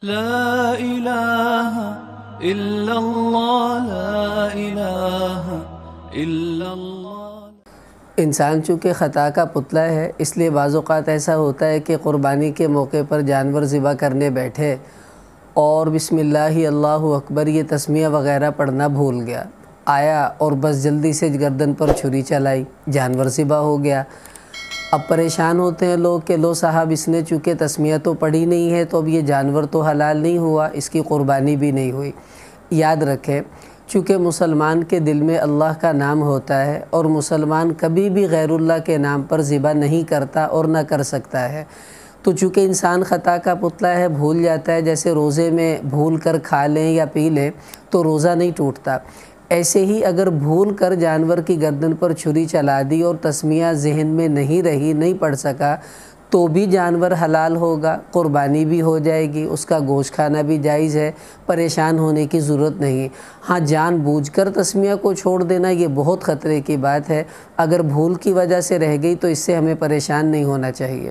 لا الہ الا اللہ لا الہ الا اللہ۔ انسان چونکہ خطا کا پتلا ہے، اس لیے بعض اوقات ایسا ہوتا ہے کہ قربانی کے موقع پر جانور ذبح کرنے بیٹھے اور بسم اللہ اللہ اکبر یہ تسمیہ وغیرہ پڑھنا بھول گیا، آیا اور بس جلدی سے گردن پر چھری چلائی، جانور ذبح ہو گیا۔ اب پریشان ہوتے ہیں لوگ کہ لو صاحب اس نے چونکہ تسمیہ تو پڑھی نہیں ہے تو اب یہ جانور تو حلال نہیں ہوا، اس کی قربانی بھی نہیں ہوئی۔ یاد رکھیں، چونکہ مسلمان کے دل میں اللہ کا نام ہوتا ہے اور مسلمان کبھی بھی غیر اللہ کے نام پر ذبح نہیں کرتا اور نہ کر سکتا ہے، تو چونکہ انسان خطا کا پتلا ہے، بھول جاتا ہے، جیسے روزے میں بھول کر کھا لیں یا پی لیں تو روزہ نہیں ٹوٹتا، ایسے ہی اگر بھول کر جانور کی گردن پر چھری چلا دی اور تسمیہ ذہن میں نہیں رہی، نہیں پڑھ سکا، تو بھی جانور حلال ہوگا، قربانی بھی ہو جائے گی، اس کا گوشت کھانا بھی جائز ہے، پریشان ہونے کی ضرورت نہیں۔ ہاں، جان بوجھ کر تسمیہ کو چھوڑ دینا یہ بہت خطرے کی بات ہے، اگر بھول کی وجہ سے رہ گئی تو اس سے ہمیں پریشان نہیں ہونا چاہیے۔